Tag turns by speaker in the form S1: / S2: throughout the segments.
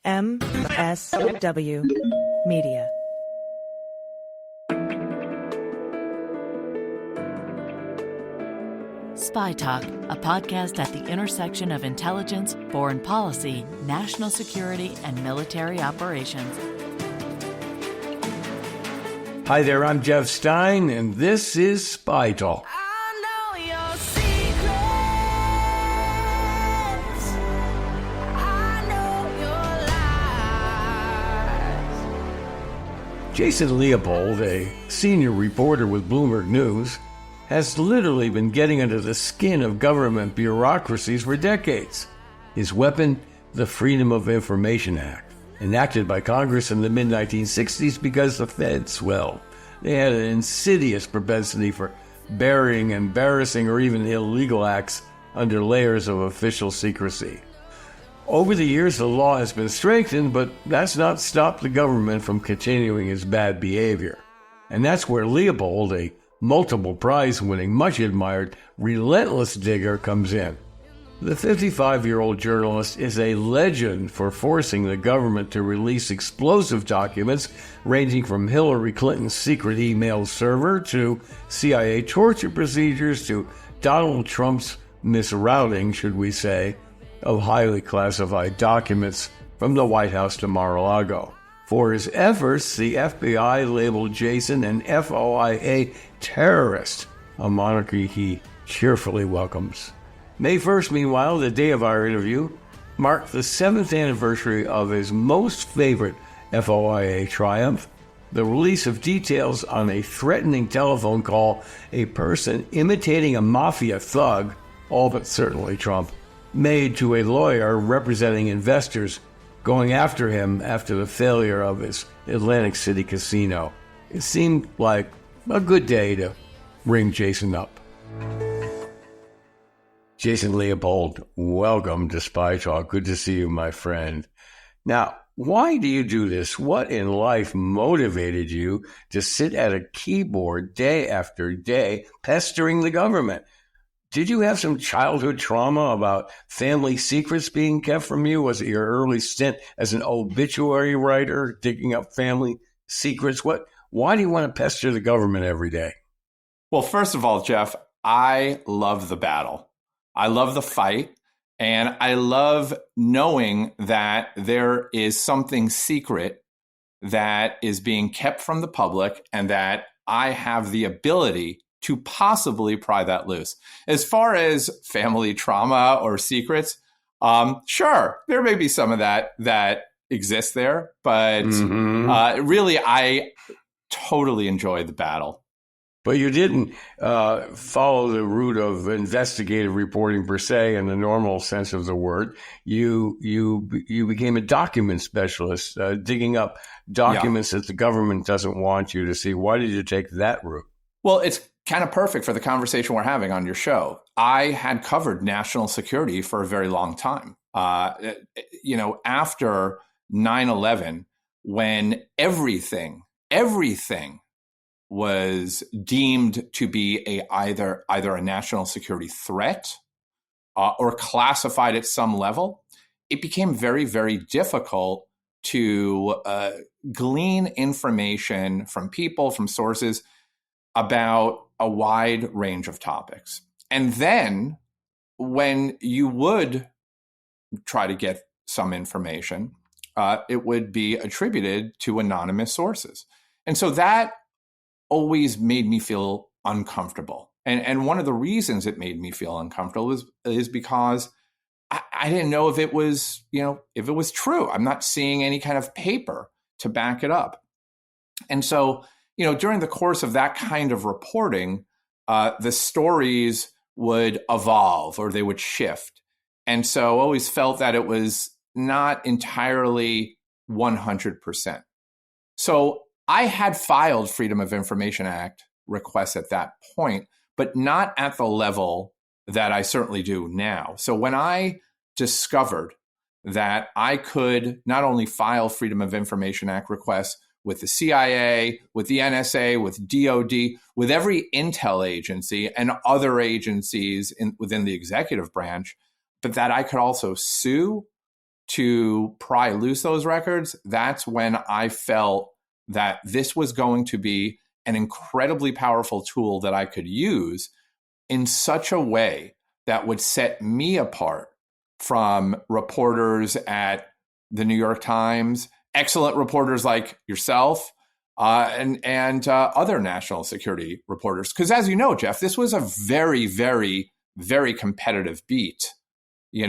S1: MSW Media.
S2: Spy Talk, a podcast at the intersection of intelligence, foreign policy, national security, and military operations.
S3: Hi there, I'm Jeff Stein, and this is Spy Talk. Jason Leopold, a senior reporter with Bloomberg News, has literally been getting under the skin of government bureaucracies for decades. His weapon, the Freedom of Information Act, enacted by Congress in the mid-1960s because the feds, well, they had an insidious propensity for burying embarrassing or even illegal acts under layers of official secrecy. Over the years, the law has been strengthened, but that's not stopped the government from continuing its bad behavior. And that's where Leopold, a multiple prize-winning, much-admired, relentless digger, comes in. The 55-year-old journalist is a legend for forcing the government to release explosive documents ranging from Hillary Clinton's secret email server to CIA torture procedures to Donald Trump's misrouting, should we say, of highly classified documents from the White House to Mar-a-Lago. For his efforts, the FBI labeled Jason an FOIA terrorist, a monarchy he cheerfully welcomes. May 1st, meanwhile, the day of our interview, marked the 7th anniversary of his most favorite FOIA triumph, the release of details on a threatening telephone call a person imitating a Mafia thug, all but certainly Trump, made to a lawyer representing investors going after him after the failure of his Atlantic City casino. It seemed like a good day to ring Jason up. Jason Leopold, welcome to Spy Talk. Good to see you, my friend. Now, why do you do this? What in life motivated you to sit at a keyboard day after day pestering the government? Did you have some childhood trauma about family secrets being kept from you? Was it your early stint as an obituary writer, digging up family secrets? Why do you want to pester the government every day?
S4: Well, first of all, Jeff, I love the battle. I love the fight. And I love knowing that there is something secret that is being kept from the public and that I have the ability to possibly pry that loose. As far as family trauma or secrets, sure, there may be some of that exists there, but really, I totally enjoyed the battle.
S3: But you didn't follow the route of investigative reporting per se, in the normal sense of the word. You became a document specialist, digging up documents that the government doesn't want you to see. Why did you take that route?
S4: Well, it's kind of perfect for the conversation we're having on your show. I had covered national security for a very long time. After 9/11, when everything was deemed to be either a national security threat or classified at some level, it became very, very difficult to glean information from people, from sources about a wide range of topics. And then when you would try to get some information, it would be attributed to anonymous sources. And so that always made me feel uncomfortable. And one of the reasons it made me feel uncomfortable is because I didn't know if it was true. I'm not seeing any kind of paper to back it up. And so, during the course of that kind of reporting, the stories would evolve or they would shift. And so I always felt that it was not entirely 100%. So I had filed Freedom of Information Act requests at that point, but not at the level that I certainly do now. So when I discovered that I could not only file Freedom of Information Act requests with the CIA, with the NSA, with DOD, with every intel agency and other agencies within the executive branch, but that I could also sue to pry loose those records, that's when I felt that this was going to be an incredibly powerful tool that I could use in such a way that would set me apart from reporters at the New York Times, excellent reporters like yourself, and other national security reporters. Because as you know, Jeff, this was a very, very, very competitive beat, in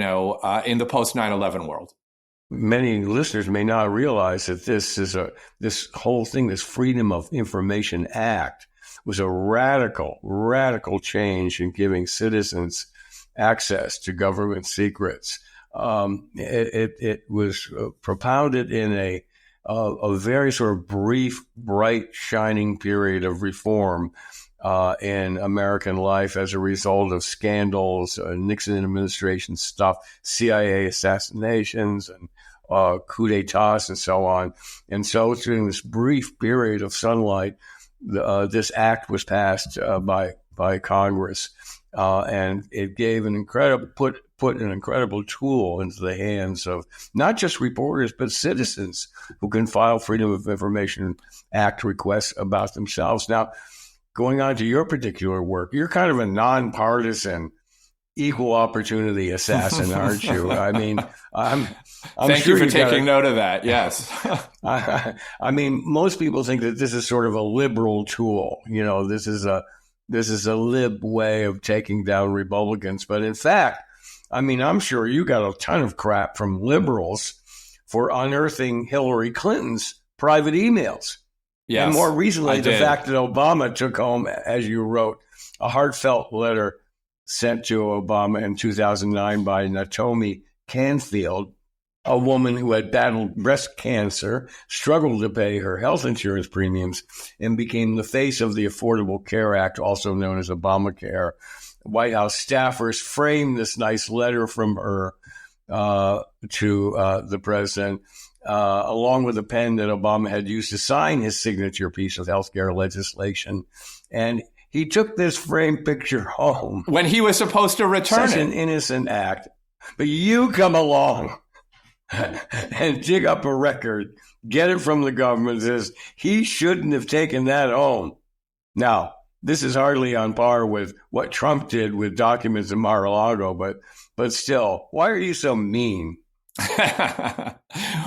S4: the post 9/11 world.
S3: Many listeners may not realize that this whole thing, this Freedom of Information Act, was a radical change in giving citizens access to government secrets. It was propounded in a very sort of brief, bright, shining period of reform in American life as a result of scandals, Nixon administration stuff, CIA assassinations, and coup d'etats, and so on. And so during this brief period of sunlight, this act was passed by Congress, and it gave put an incredible tool into the hands of not just reporters, but citizens who can file Freedom of Information Act requests about themselves. Now, going on to your particular work, you're kind of a nonpartisan, equal opportunity assassin, aren't you? I mean, I'm
S4: Thank
S3: sure
S4: you for taking note of that. Yes.
S3: I mean, most people think that this is sort of a liberal tool. This is a lib way of taking down Republicans. But in fact, I mean, I'm sure you got a ton of crap from liberals for unearthing Hillary Clinton's private emails. Yes, and more recently, the fact that Obama took home, as you wrote, a heartfelt letter sent to Obama in 2009 by Naomi Canfield, a woman who had battled breast cancer, struggled to pay her health insurance premiums, and became the face of the Affordable Care Act, also known as Obamacare. White House staffers framed this nice letter from her to the president, along with a pen that Obama had used to sign his signature piece of healthcare legislation. And he took this framed picture home.
S4: When he was supposed to return
S3: Such an innocent act. But you come along and dig up a record, get it from the government, says he shouldn't have taken that home. Now, this is hardly on par with what Trump did with documents in Mar-a-Lago, but still, why are you so mean?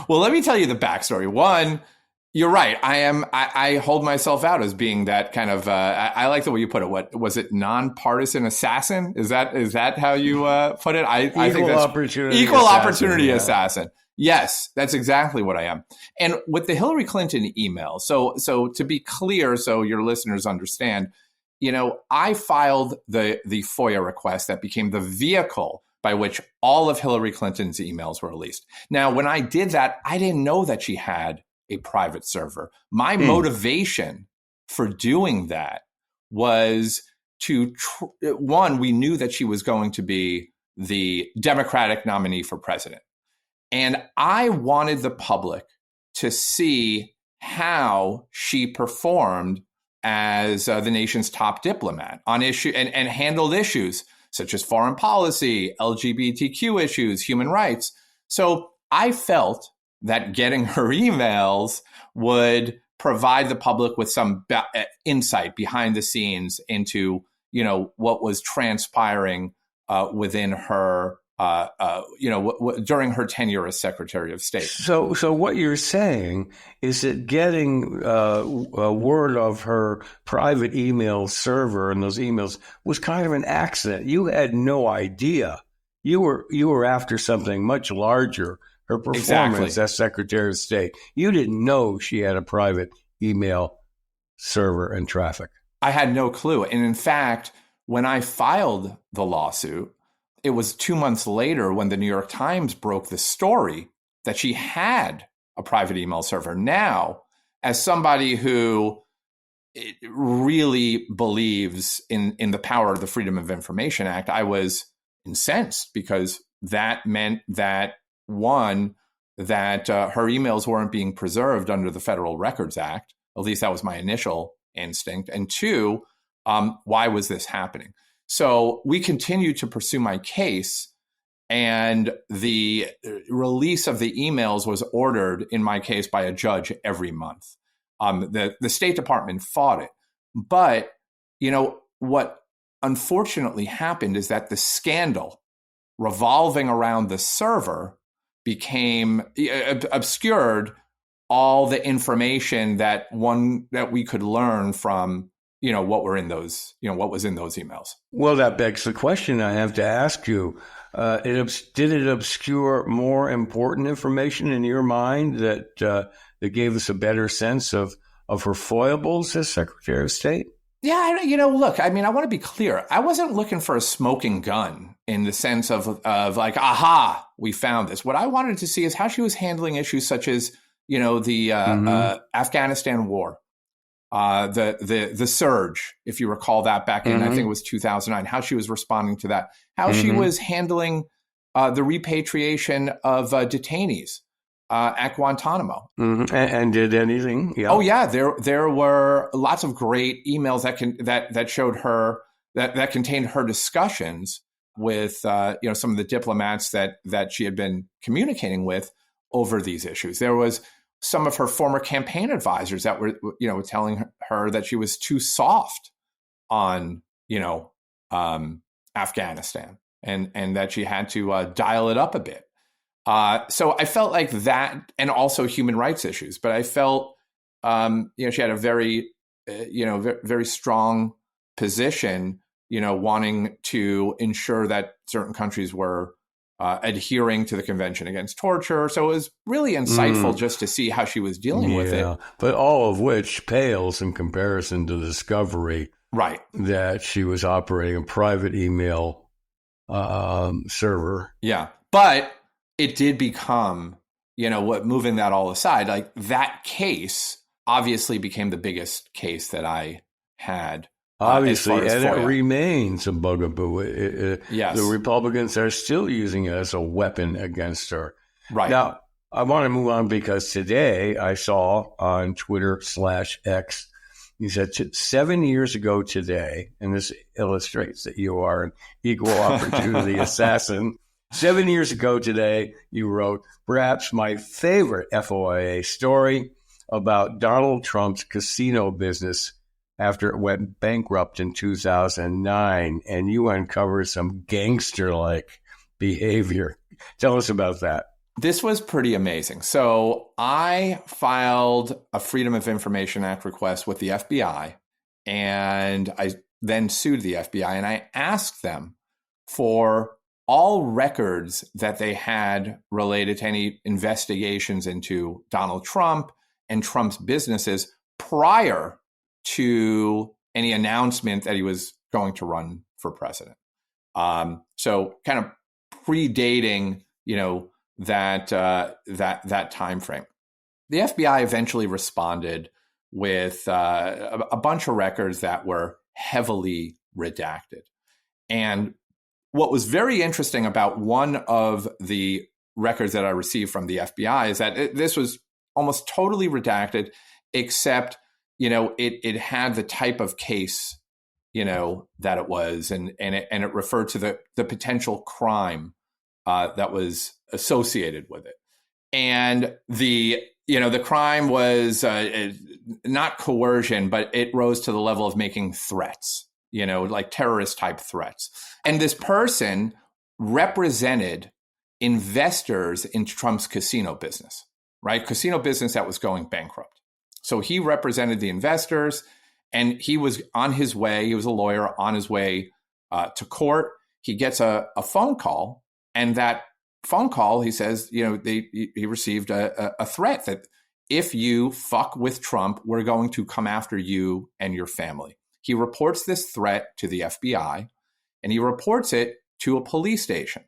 S4: Well, let me tell you the backstory. One, you're right. I hold myself out as being that kind of, I like the way you put it. What was it? Nonpartisan assassin? Is that how you put it? I think that's equal opportunity assassin. Yes, that's exactly what I am. And with the Hillary Clinton email, so to be clear, so your listeners understand, I filed the FOIA request that became the vehicle by which all of Hillary Clinton's emails were released. Now, when I did that, I didn't know that she had a private server. My motivation for doing that was to, one, we knew that she was going to be the Democratic nominee for president. And I wanted the public to see how she performed as the nation's top diplomat on issue and handled issues such as foreign policy, LGBTQ issues, human rights. So I felt that getting her emails would provide the public with some insight behind the scenes into, what was transpiring within her, during her tenure as Secretary of State.
S3: So what you're saying is that getting a word of her private email server and those emails was kind of an accident. You had no idea. You were after something much larger. Her performance as Secretary of State. You didn't know she had a private email server and traffic.
S4: I had no clue. And in fact, when I filed the lawsuit, it was 2 months later when the New York Times broke the story that she had a private email server. Now, as somebody who really believes in the power of the Freedom of Information Act, I was incensed because that meant that, one, that her emails weren't being preserved under the Federal Records Act. At least that was my initial instinct. And two, why was this happening? So we continued to pursue my case. And the release of the emails was ordered, in my case, by a judge every month. The State Department fought it. But, what unfortunately happened is that the scandal revolving around the server became obscured all the information that we could learn from, what were in those, what was in those emails.
S3: Well, that begs the question I have to ask you. Did it obscure more important information in your mind that gave us a better sense of her foibles as Secretary of State?
S4: Yeah, look, I want to be clear. I wasn't looking for a smoking gun in the sense of like, aha, we found this. What I wanted to see is how she was handling issues such as, the Afghanistan war, the surge, if you recall that back in, I think it was 2009, how she was responding to that, how she was handling the repatriation of detainees at Guantanamo.
S3: And did anything? Yeah.
S4: Oh yeah, there were lots of great emails that showed her that contained her discussions with some of the diplomats that she had been communicating with over these issues. There was some of her former campaign advisors that were telling her that she was too soft on Afghanistan and that she had to dial it up a bit. So I felt like that, and also human rights issues. But I felt, she had a very, very strong position, wanting to ensure that certain countries were adhering to the Convention Against Torture. So it was really insightful just to see how she was dealing with it.
S3: But all of which pales in comparison to the discovery,
S4: right,
S3: that she was operating a private email server.
S4: Yeah, but it did become, moving that all aside, like that case obviously became the biggest case that I had.
S3: Obviously, and FOIA. It remains a bugaboo.
S4: Yes.
S3: The Republicans are still using it as a weapon against her.
S4: Right.
S3: Now, I want to move on because today I saw on Twitter/X, you said 7 years ago today, and this illustrates that you are an equal opportunity assassin. 7 years ago today, you wrote, perhaps my favorite FOIA story about Donald Trump's casino business after it went bankrupt in 2009, and you uncovered some gangster-like behavior. Tell us about that.
S4: This was pretty amazing. So I filed a Freedom of Information Act request with the FBI, and I then sued the FBI, and I asked them for all records that they had related to any investigations into Donald Trump and Trump's businesses prior to any announcement that he was going to run for president. So kind of predating, that time frame. The FBI eventually responded with a bunch of records that were heavily redacted. And what was very interesting about one of the records that I received from the FBI is that this was almost totally redacted, except it had the type of case, that it was, and it referred to the potential crime that was associated with it. And the crime was not coercion, but it rose to the level of making threats, like terrorist type threats. And this person represented investors in Trump's casino business, right? Casino business that was going bankrupt. So he represented the investors, and he was on his way. He was a lawyer on his way to court. He gets a phone call, and that phone call, he says, he received a threat that if you fuck with Trump, we're going to come after you and your family. He reports this threat to the FBI, and he reports it to a police station.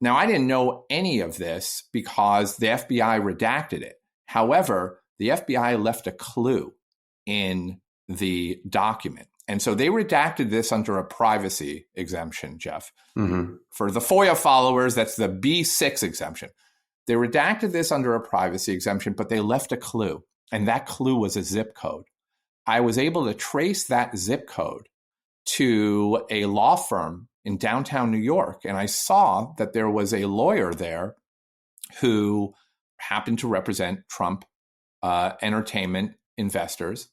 S4: Now, I didn't know any of this because the FBI redacted it. However, the FBI left a clue in the document. And so they redacted this under a privacy exemption, Jeff. Mm-hmm. For the FOIA followers, that's the B6 exemption. They redacted this under a privacy exemption, but they left a clue. And that clue was a zip code. I was able to trace that zip code to a law firm in downtown New York. And I saw that there was a lawyer there who happened to represent Trump entertainment investors.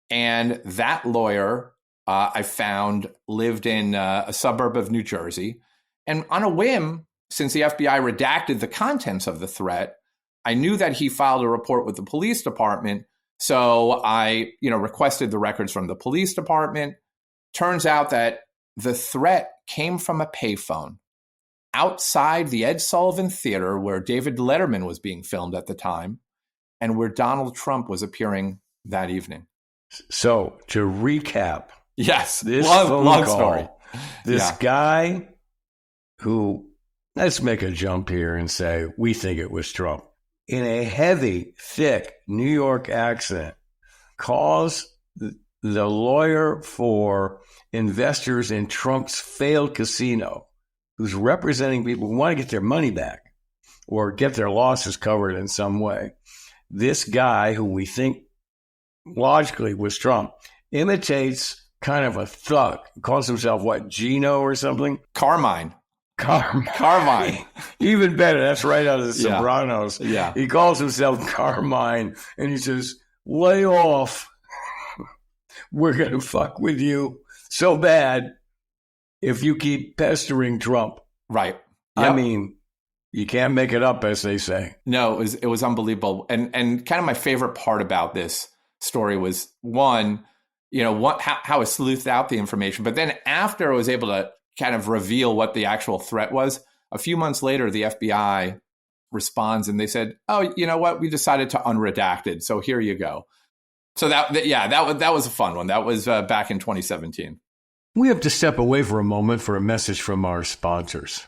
S4: And that lawyer, I found, lived in a suburb of New Jersey. And on a whim, since the FBI redacted the contents of the threat, I knew that he filed a report with the police department. So I, requested the records from the police department. Turns out that the threat came from a payphone outside the Ed Sullivan Theater, where David Letterman was being filmed at the time, and where Donald Trump was appearing that evening.
S3: So to recap,
S4: yes,
S3: this
S4: long story.
S3: This guy who, let's make a jump here and say we think it was Trump, in a heavy, thick New York accent, calls the lawyer for investors in Trump's failed casino, who's representing people who want to get their money back or get their losses covered in some way. This guy, who we think logically was Trump, imitates kind of a thug, calls himself what, Gino or something?
S4: Carmine.
S3: Even better. That's right out of the Sopranos.
S4: Yeah.
S3: He calls himself Carmine, and he says, lay off. We're going to fuck with you so bad if you keep pestering Trump.
S4: Right. Yep.
S3: I mean, you can't make it up, as they say.
S4: No, it was unbelievable. And kind of my favorite part about this story was, one, how I sleuthed out the information. But then after I was able to kind of reveal what the actual threat was, a few months later, the FBI responds and they said, oh, you know what? We decided to unredacted. So here you go. So that was a fun one. That was back in 2017.
S3: We have to step away for a moment for a message from our sponsors.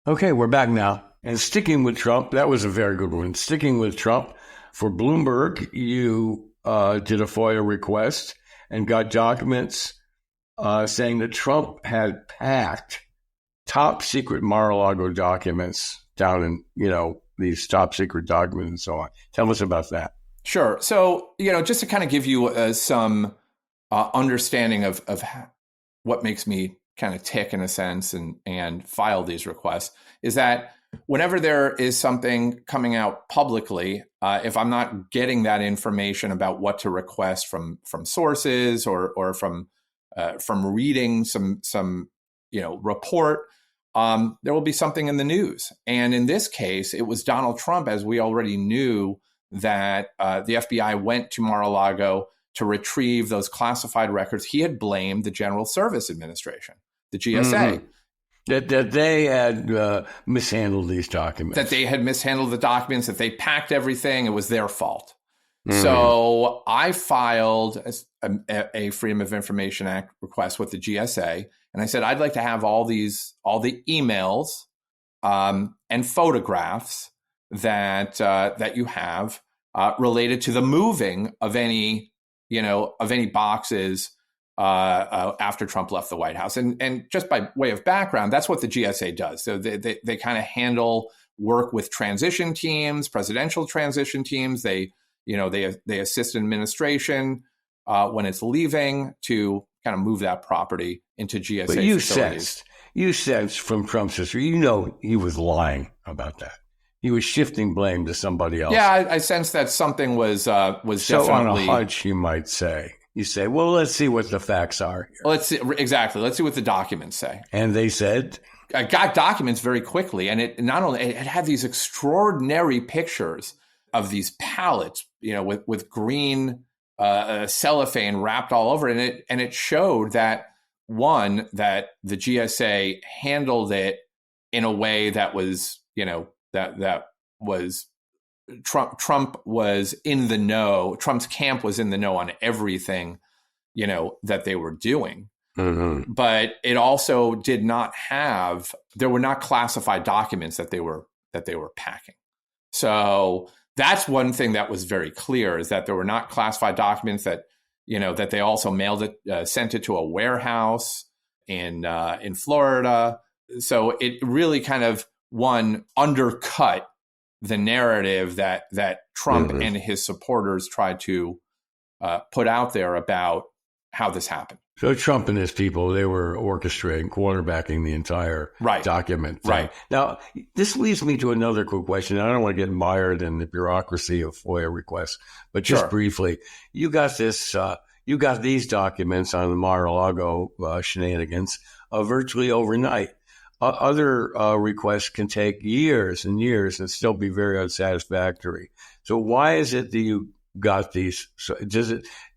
S3: Okay, we're back now. And sticking with Trump, that was a very good one. Sticking with Trump, for Bloomberg, you did a FOIA request and got documents saying that Trump had packed top secret Mar-a-Lago documents down in, these top secret documents and so on. Tell us about that.
S4: Sure. So, just to kind of give you some understanding of what makes me kind of tick in a sense and file these requests, is that whenever there is something coming out publicly, if I'm not getting that information about what to request from sources or from reading some report, there will be something in the news. And in this case, it was Donald Trump, as we already knew that the FBI went to Mar-a-Lago to retrieve those classified records. He had blamed the General Service Administration, the GSA.
S3: Mm-hmm. That they had mishandled these documents.
S4: That they had mishandled the documents, that they packed everything. It was their fault. Mm-hmm. So I filed a Freedom of Information Act request with the GSA. And I said, I'd like to have all the emails and photographs that you have related to the moving of any boxes after Trump left the White House. And just by way of background, that's what the GSA does. So they kind of handle work with transition teams, presidential transition teams. They assist administration when it's leaving to kind of move that property into GSA
S3: but
S4: facilities.
S3: You sensed from Trump's history, he was lying about that. He was shifting blame to somebody else.
S4: Yeah, I sensed that something was
S3: so
S4: definitely
S3: on a hunch, you might say. You say, well, let's see what the facts are here.
S4: Let's see, exactly. Let's see what the documents say.
S3: And they said?
S4: I got documents very quickly, and it had these extraordinary pictures of these pallets, with green cellophane wrapped all over it, and it showed that that the GSA handled it in a way that was, that was Trump was in the know. Trump's camp was in the know on everything, that they were doing. Mm-hmm. But it also did not have. There were not classified documents that they were packing. So that's one thing that was very clear, is that there were not classified documents, that that they also mailed it, sent it to a warehouse in Florida. So it really kind of undercut the narrative that Trump and his supporters tried to put out there about how this happened.
S3: So Trump and his people, they were orchestrating, quarterbacking the entire document thing.
S4: Right.
S3: Now, this leads me to another quick question. I don't want to get mired in the bureaucracy of FOIA requests, but just briefly, you got these documents on the Mar-a-Lago shenanigans virtually overnight. Other requests can take years and years and still be very unsatisfactory. So why is it that you got these? So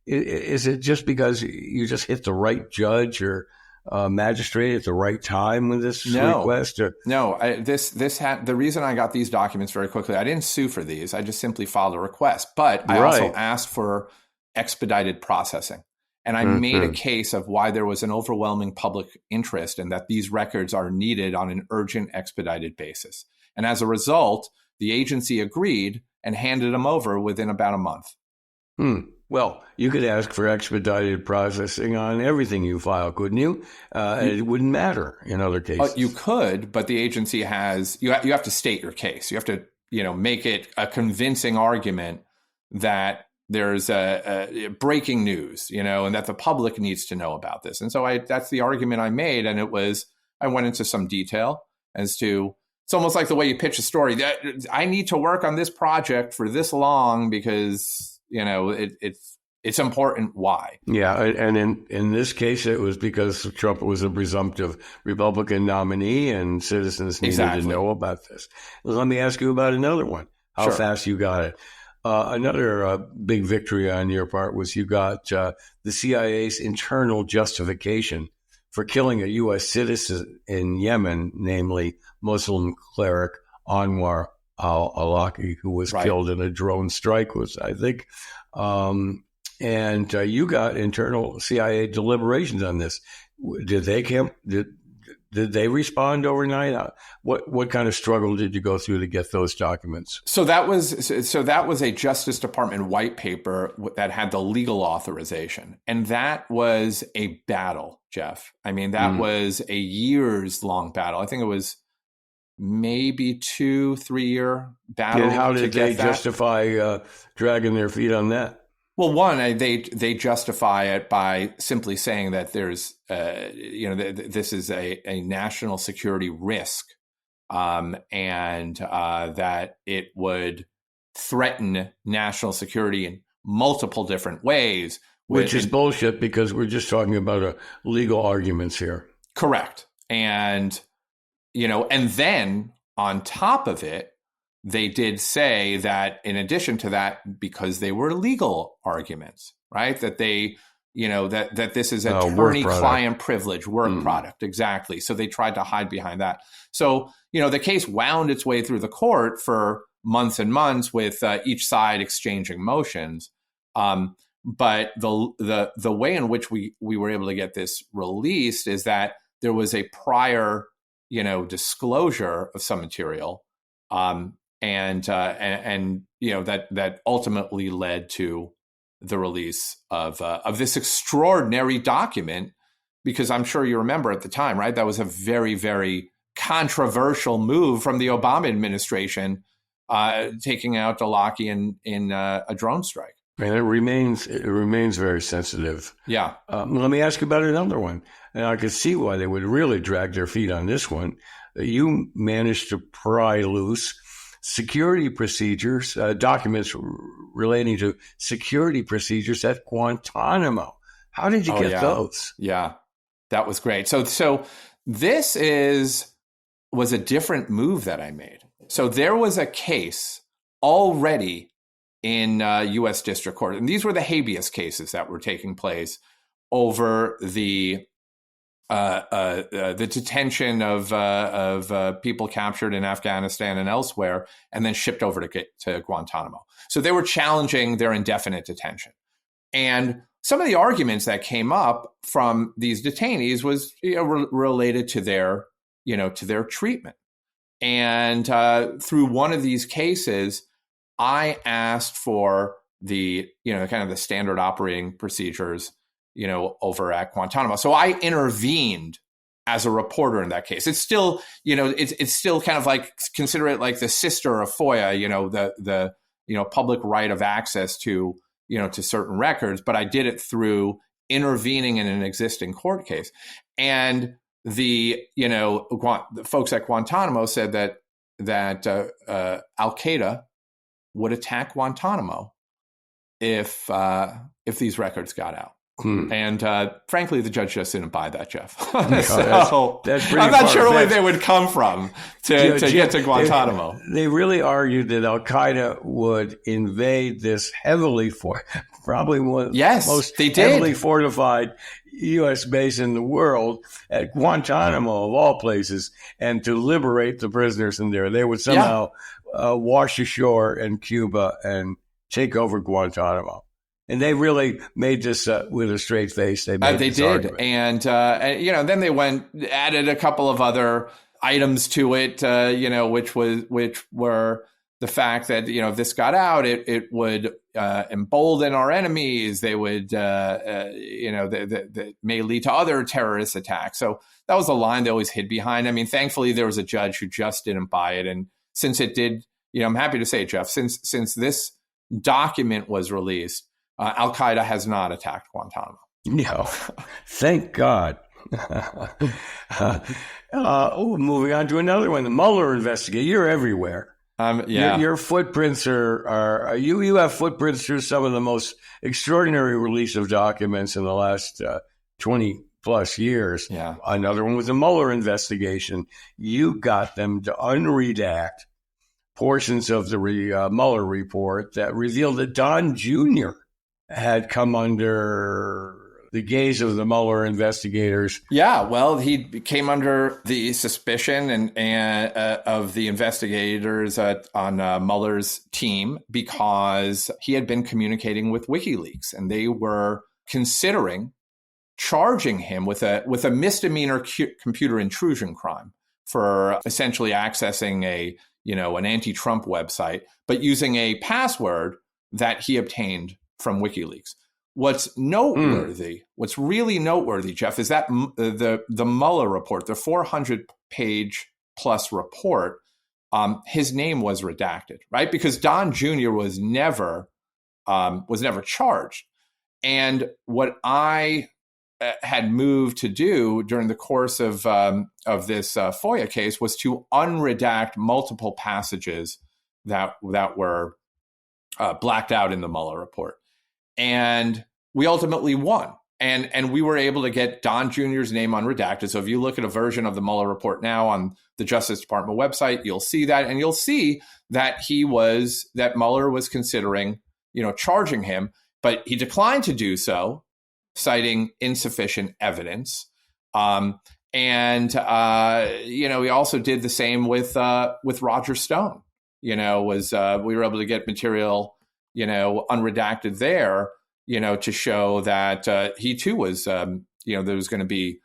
S3: is it just because you just hit the right judge or magistrate at the right time with this request? Or?
S4: No. The reason I got these documents very quickly, I didn't sue for these. I just simply filed a request. But I also asked for expedited processing. And I made a case of why there was an overwhelming public interest and that these records are needed on an urgent, expedited basis. And as a result, the agency agreed and handed them over within about a month.
S3: Well, you could ask for expedited processing on everything you file, couldn't you? It wouldn't matter in other cases.
S4: You could, but the agency has you have to state your case. You have to make it a convincing argument that there's a breaking news, and that the public needs to know about this. And so that's the argument I made. And I went into some detail as to, it's almost like the way you pitch a story that I need to work on this project for this long because, it's important. Why?
S3: Yeah. And in this case, it was because Trump was a presumptive Republican nominee and citizens needed to know about this. Let me ask you about another one. How fast you got it. Another big victory on your part was you got the CIA's internal justification for killing a U.S. citizen in Yemen, namely Muslim cleric Anwar al-Awlaki, who was killed in a drone strike, I think. And you got internal CIA deliberations on this. Did they respond overnight? What kind of struggle did you go through to get those documents?
S4: So that was a Justice Department white paper that had the legal authorization, and that was a battle, Jeff. I mean, that was a years-long battle. I think it was maybe 2-3 year battle.
S3: And how did they justify dragging their feet on that?
S4: Well, one, they justify it by simply saying that there's, this is a national security risk, and that it would threaten national security in multiple different ways.
S3: Which is bullshit because we're just talking about legal arguments here.
S4: Correct. And, and then on top of it, they did say that in addition to that, because they were legal arguments, right? That they, that this is attorney-client privilege, work product. Exactly. So they tried to hide behind that. So, the case wound its way through the court for months and months with each side exchanging motions. But the way in which we were able to get this released is that there was a prior, disclosure of some material. And that ultimately led to the release of this extraordinary document, because I'm sure you remember at the time, right? That was a very, very controversial move from the Obama administration, taking out Awlaki in a drone strike.
S3: And it remains very sensitive.
S4: Yeah.
S3: Let me ask you about another one. And I could see why they would really drag their feet on this one. You managed to pry loose security procedures, documents relating to security procedures at Guantanamo. How did you get those?
S4: Yeah, that was great. So this was a different move that I made. So there was a case already in U.S. District Court, and these were the habeas cases that were taking place over the detention of people captured in Afghanistan and elsewhere, and then shipped over to Guantanamo. So they were challenging their indefinite detention. And some of the arguments that came up from these detainees was related to their treatment. And through one of these cases, I asked for the kind of the standard operating procedures over at Guantanamo. So I intervened as a reporter in that case. It's still, it's still kind of like, consider it like the sister of FOIA, the public right of access to certain records, but I did it through intervening in an existing court case. And the folks at Guantanamo said that Al Qaeda would attack Guantanamo if these records got out. And frankly, the judge just didn't buy that, Jeff. So
S3: that's
S4: I'm not sure where they would come from to get to Guantanamo.
S3: They really argued that Al Qaeda would invade this probably one of the most heavily fortified U.S. base in the world at Guantanamo, of all places, and to liberate the prisoners in there. They would somehow wash ashore in Cuba and take over Guantanamo. And they really made this with a straight face. They did, argument.
S4: And then they added a couple of other items to it, which were the fact that if this got out, it would embolden our enemies. They would, that may lead to other terrorist attacks. So that was the line they always hid behind. I mean, thankfully there was a judge who just didn't buy it, and since it did, I'm happy to say, Jeff, since this document was released. Al Qaeda has not attacked Guantanamo.
S3: No, thank God. Moving on to another one, the Mueller investigation. You're everywhere. Your footprints are you have footprints through some of the most extraordinary release of documents in the last 20 plus years.
S4: Yeah.
S3: Another one was the Mueller investigation. You got them to unredact portions of the Mueller report that revealed that Don Jr. had come under the gaze of the Mueller investigators.
S4: Yeah, well, he came under the suspicion and of the investigators on Mueller's team because he had been communicating with WikiLeaks, and they were considering charging him with a misdemeanor computer intrusion crime for essentially accessing an anti-Trump website, but using a password that he obtained from WikiLeaks. What's really noteworthy, Jeff, is that the Mueller report, the 400-page plus report, his name was redacted, right? Because Don Jr. was never charged. And what I had moved to do during the course of this FOIA case was to unredact multiple passages that were blacked out in the Mueller report. And we ultimately won. And we were able to get Don Jr.'s name unredacted. So if you look at a version of the Mueller report now on the Justice Department website, you'll see that. And you'll see that Mueller was considering, charging him, but he declined to do so, citing insufficient evidence. He also did the same with Roger Stone. We were able to get material, unredacted there, to show that he too was, there was going to be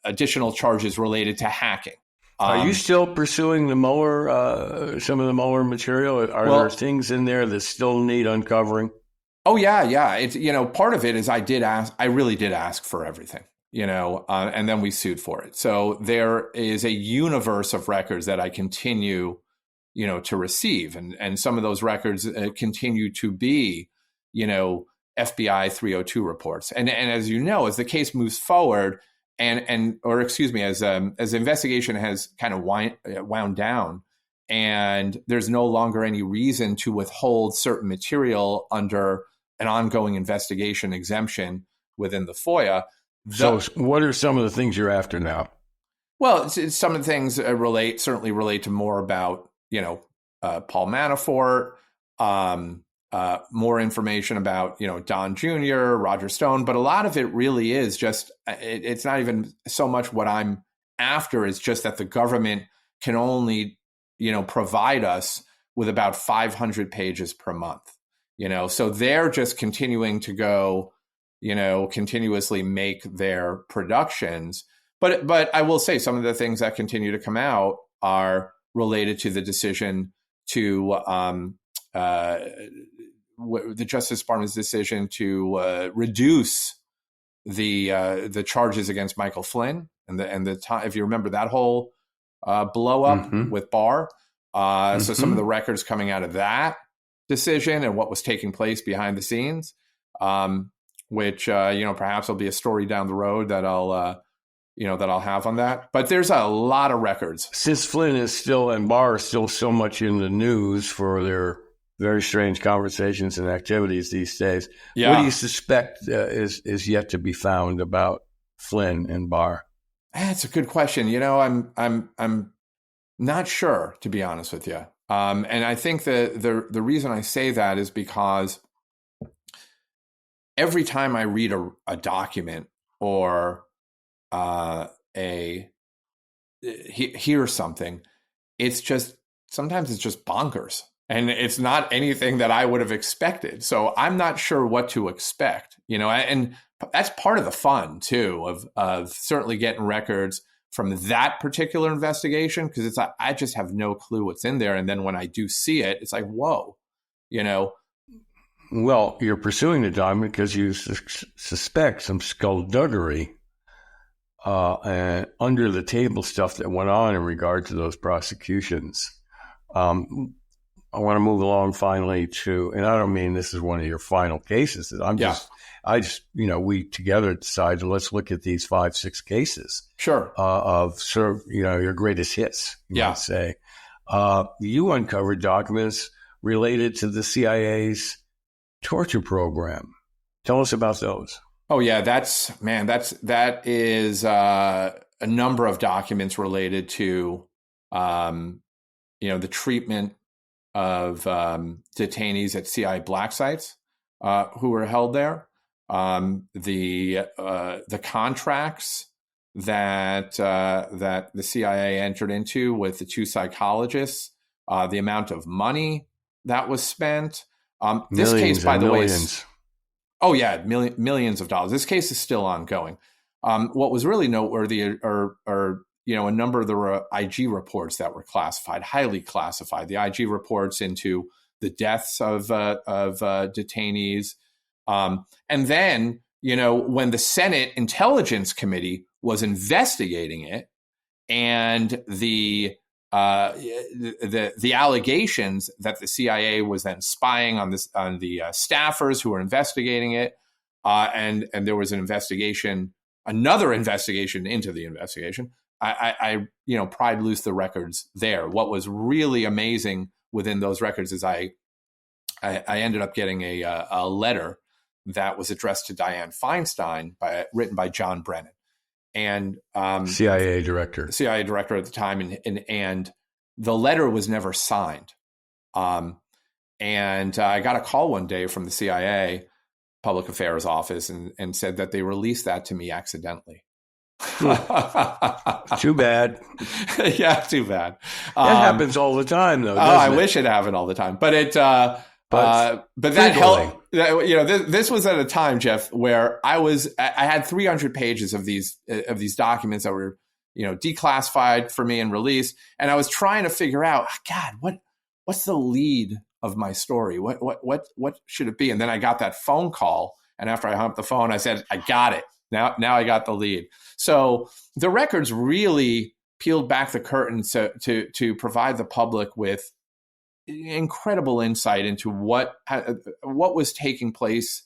S4: additional charges related to hacking.
S3: Are you still pursuing the Mueller, some of the Mueller material? Are there things in there that still need uncovering?
S4: Oh yeah. It's, part of it is I really did ask for everything, and then we sued for it. So there is a universe of records that I continue, to receive. And some of those records continue to be, FBI 302 reports. And as you know, as the case moves forward as the investigation has kind of wound down, and there's no longer any reason to withhold certain material under an ongoing investigation exemption within the FOIA.
S3: So what are some of the things you're after now?
S4: Well, some of the things certainly relate to more about, Paul Manafort, more information about, Don Jr., Roger Stone, but a lot of it really is just, it's not even so much what I'm after, is just that the government can only, provide us with about 500 pages per month, so they're just continuing to go, continuously make their productions. But I will say some of the things that continue to come out are related to the decision to the Justice Department's decision to reduce the charges against Michael Flynn and the time, if you remember that whole blow up with Barr. So some of the records coming out of that decision and what was taking place behind the scenes which perhaps will be a story down the road that I'll have on that. But there's a lot of records.
S3: Since Flynn is still and Barr is still so much in the news for their very strange conversations and activities these days, what do you suspect is yet to be found about Flynn and Barr?
S4: That's a good question. I'm not sure, to be honest with you. And I think the reason I say that is because every time I read a document or hear something, sometimes it's just bonkers, and it's not anything that I would have expected. So I'm not sure what to expect, and that's part of the fun too of certainly getting records from that particular investigation, because it's like, I just have no clue what's in there. And then when I do see it, it's like, whoa,
S3: Well, you're pursuing the document because you suspect some skullduggery and under the table stuff that went on in regard to those prosecutions. I want to move along finally to, and I don't mean this is one of your final cases. We together decided, let's look at these 5-6 cases.
S4: Sure.
S3: Of sort of, your greatest hits, you might say. You uncovered documents related to the CIA's torture program. Tell us about those.
S4: Oh yeah, that is a number of documents related to, the treatment of detainees at CIA black sites who were held there. The contracts that the CIA entered into with the 2 psychologists, the amount of money that was spent. This case, by the way, millions of dollars. This case is still ongoing. What was really noteworthy are a number of the IG reports that were classified, highly classified. The IG reports into the deaths of detainees. And then, when the Senate Intelligence Committee was investigating it, and the allegations that the CIA was then spying on the staffers who were investigating it, and there was another investigation into the investigation. I pried loose the records there. What was really amazing within those records is I ended up getting a letter that was addressed to Dianne Feinstein, written by John Brennan, and CIA director at the time, and the letter was never signed. And I got a call one day from the CIA Public Affairs Office and said that they released that to me accidentally.
S3: Too bad.
S4: Yeah, too bad.
S3: That happens all the time, though.
S4: I wish it happened all the time, but it. But that helped. This was at a time, Jeff, where I had 300 pages of these documents that were, declassified for me and released, and I was trying to figure out, God, what's the lead of my story? What should it be? And then I got that phone call, and after I hung up the phone, I said, I got it. Now I got the lead. So the records really peeled back the curtain to provide the public with incredible insight into what was taking place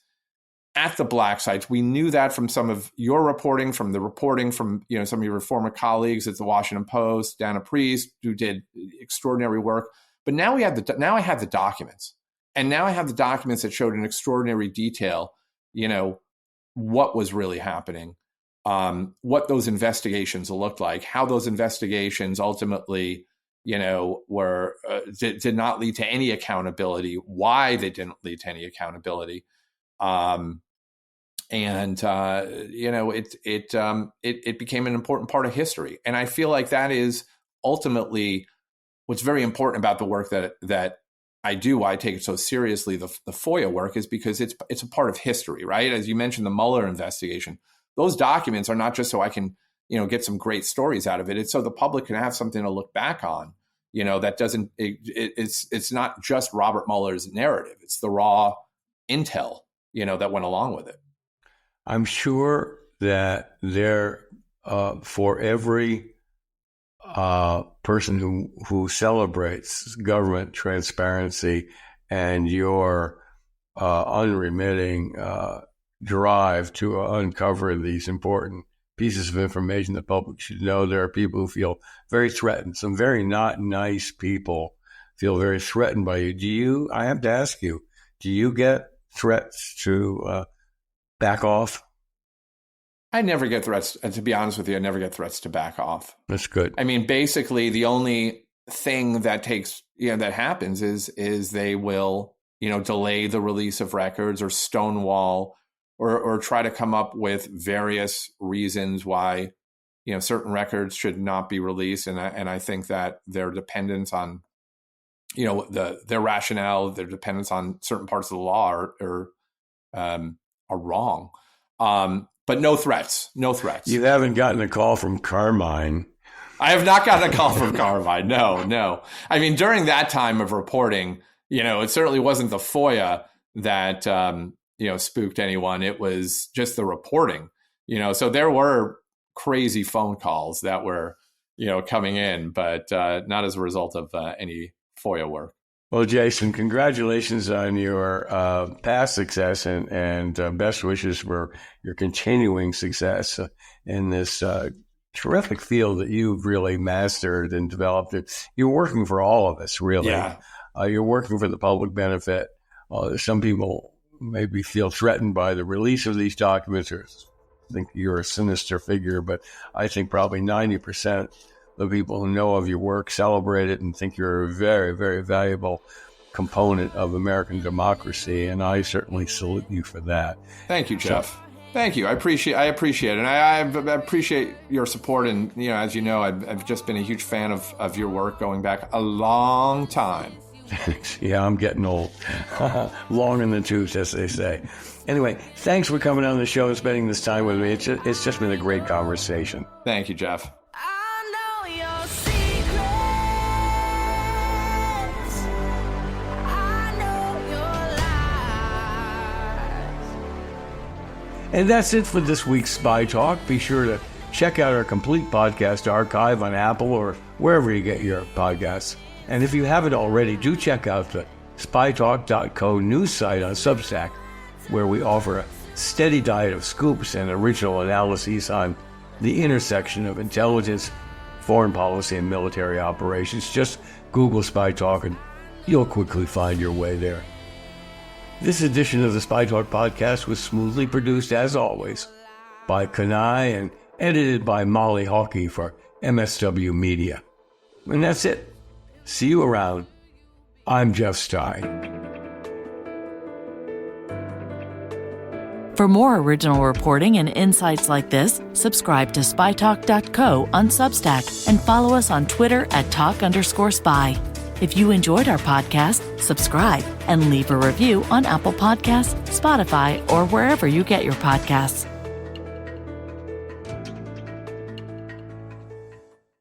S4: at the black sites. We knew that from some of your reporting, from the reporting from some of your former colleagues at the Washington Post, Dana Priest, who did extraordinary work. But now I had the documents, and now I have the documents that showed in extraordinary detail, what was really happening, what those investigations looked like, how those investigations ultimately were did not lead to any accountability, why they didn't lead to any accountability, it became an important part of history. And I feel like that is ultimately what's very important about the work that I do. Why I take it so seriously, the FOIA work, is because it's a part of history, right? As you mentioned, the Mueller investigation. Those documents are not just so I can get some great stories out of it. It's so the public can have something to look back on, that doesn't, it's not just Robert Mueller's narrative. It's the raw intel, that went along with it.
S3: I'm sure that there, for every person who celebrates government transparency and your unremitting drive to uncover these important pieces of information the public should know. There are people who feel very threatened. Some very not nice people feel very threatened by you. I have to ask you, do you get threats to back off?
S4: I never get threats. To be honest with you, I never get threats to back off.
S3: That's good.
S4: I mean, basically, the only thing that happens is they will, delay the release of records or stonewall or try to come up with various reasons why, certain records should not be released. And I think that their dependence on, their rationale, their dependence on certain parts of the law are wrong. But no threats.
S3: You haven't gotten a call from Carmine.
S4: I have not gotten a call from Carmine. No. I mean, during that time of reporting, it certainly wasn't the FOIA that, spooked anyone. It was just the reporting, so there were crazy phone calls that were, coming in, but not as a result of any FOIA work.
S3: Well, Jason, congratulations on your past success and best wishes for your continuing success in this terrific field that you've really mastered and developed. You're working for all of us, really.
S4: Yeah.
S3: You're working for the public benefit. Some people maybe feel threatened by the release of these documents or think you're a sinister figure, but I think probably 90% the people who know of your work celebrate it and think you're a very, very valuable component of American democracy, and I certainly salute you for that.
S4: Thank you, Jeff. Thank you. I appreciate it, and I appreciate your support. And as you know, I've just been a huge fan of your work going back a long time.
S3: Yeah, I'm getting old. Long in the tooth, as they say. Anyway, thanks for coming on the show and spending this time with me. It's just been a great conversation.
S4: Thank you, Jeff.
S3: And that's it for this week's Spy Talk. Be sure to check out our complete podcast archive on Apple or wherever you get your podcasts. And if you haven't already, do check out the spytalk.co news site on Substack, where we offer a steady diet of scoops and original analyses on the intersection of intelligence, foreign policy, and military operations. Just Google Spy Talk and you'll quickly find your way there. This edition of the Spy Talk podcast was smoothly produced, as always, by Kanai and edited by Molly Hawkey for MSW Media. And that's it. See you around. I'm Jeff Stein.
S2: For more original reporting and insights like this, subscribe to spytalk.co on Substack and follow us on Twitter at @talk_spy. If you enjoyed our podcast, subscribe and leave a review on Apple Podcasts, Spotify, or wherever you get your podcasts.